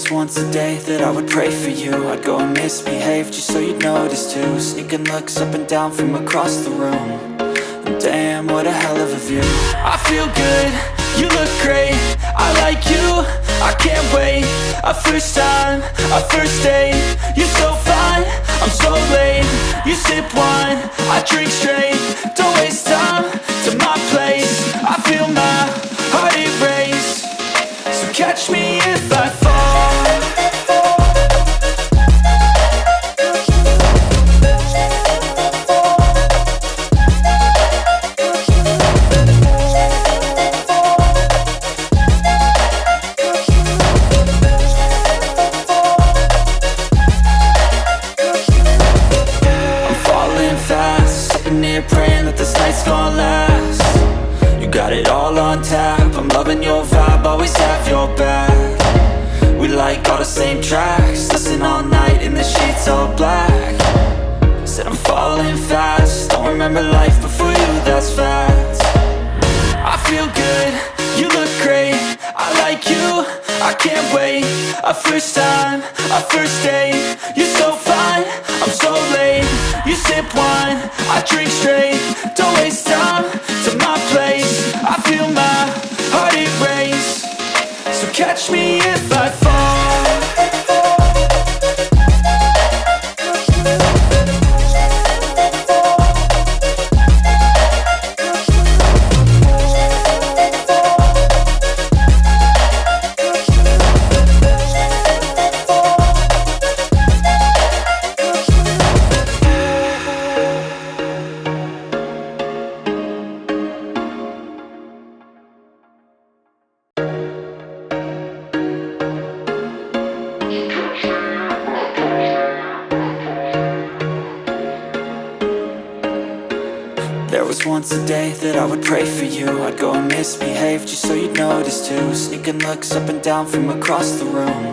was once a day that I would pray for you. I'd go and misbehave just so you'd notice too. Sneaking looks up and down from across the room. And damn, what a hell of a view. I feel good, you look great, I like you, I can't wait. A first time, a first date, you're so fine, I'm so late. You sip wine, I drink straight, don't waste time to my place. I feel my heart erase, so catch me if I fall. Praying that this night's gonna last. You got it all on tap, I'm loving your vibe, always have your back. We like all the same tracks, listen all night in the sheets all black. Said I'm falling fast, don't remember life before you, that's fact. I feel good, you look great, I like you, I can't wait. A first time, a first date, you're so fine, I'm so late. You sip wine, I drink straight, don't waste time to my place. I feel my heart erase, so catch me if I fall. There was once a day that I would pray for you. I'd go and misbehave just so you'd notice too. Sneaking looks up and down from across the room.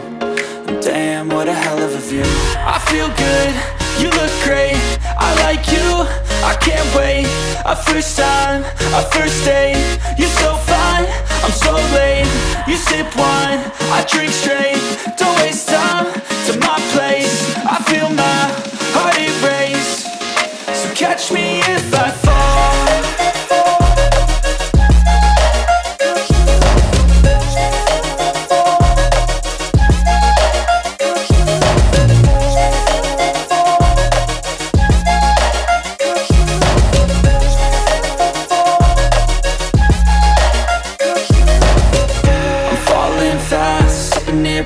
And damn, what a hell of a view. I feel good, you look great, I like you, I can't wait. A first time, a first date, you're so fine, I'm so late. You sip wine, I drink straight, don't waste time to my place. I feel my heart erase, so catch me if I fall.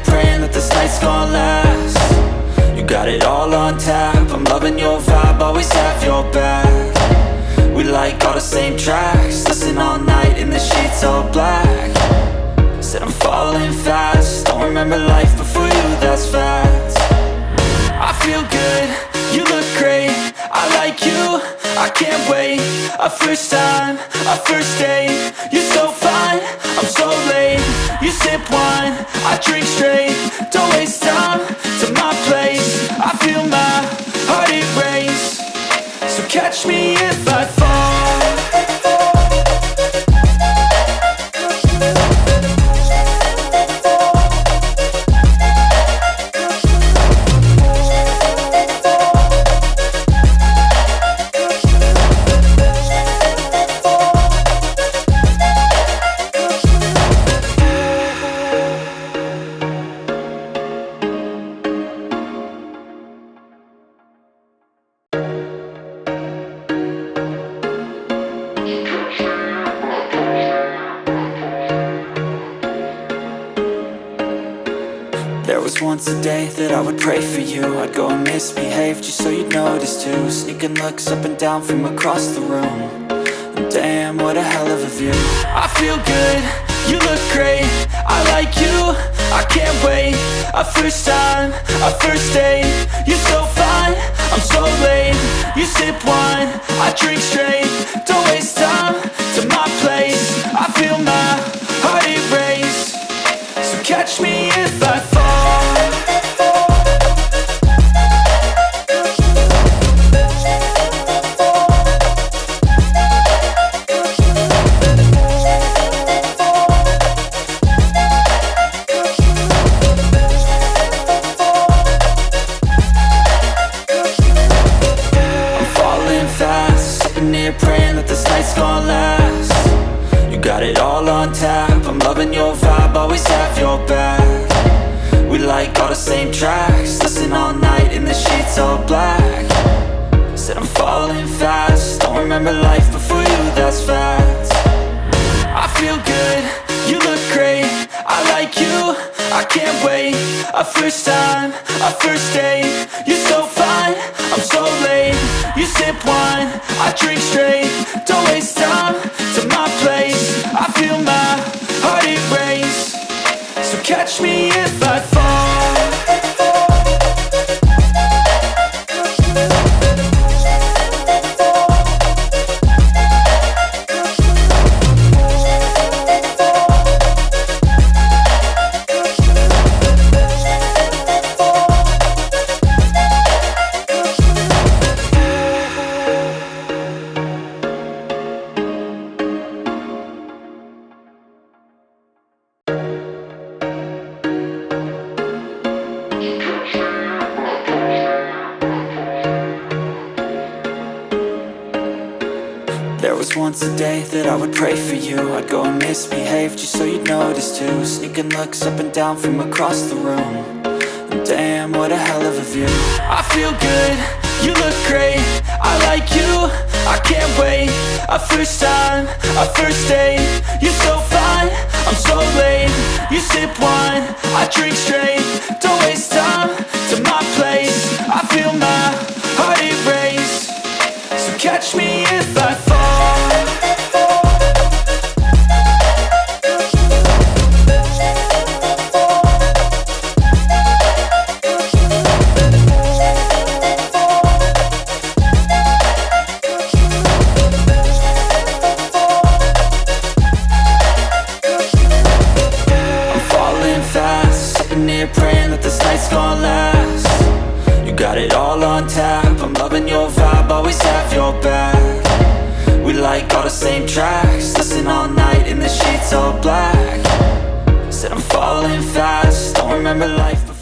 Praying that this night's gonna last. You got it all on tap, I'm loving your vibe, always have your back. We like all the same tracks, listen all night in the sheets all black. Said I'm falling fast, don't remember life before you, that's fact. I feel good, you look great, I like you, I can't wait. A first time, a first date, you're so fine, I'm so late. You sip wine, I drink straight, don't waste time to my place. I feel my heart erase, so catch me if I fall. There was once a day that I would pray for you. I'd go and misbehave just so you'd notice too. Sneaking looks up and down from across the room. And damn, what a hell of a view. I feel good, you look great, I like you, I can't wait. A first time, a first date, you're so fine, I'm so late. You sip wine, I drink straight, don't waste time to my place. I feel my heart erase, so catch me if I fall. loving your vibe, always have your back. We like all the same tracks, listen all night in the sheets all black. Said I'm falling fast, don't remember life before you, that's fact. I feel good, you look great, I like you, I can't wait. A first time, a first date, you're so fine, I'm so late. You sip wine, I drink straight, don't waste time to my place. I feel my heart erase, so catch me if I fall. There was once a day that I would pray for you. I'd go and misbehave just so you'd notice too. Sneaking looks up and down from across the room, and damn, what a hell of a view. I feel good, you look great, I like you, I can't wait. A first time, a first date, you're so fine, I'm so late. You sip wine, I drink straight, don't waste time to my place. I feel my heart erase, so catch me if I fall. Praying that this night's gonna last. You got it all on tap, I'm loving your vibe, always have your back. We like all the same tracks, listen all night in the sheets all black. Said I'm falling fast, don't remember life before.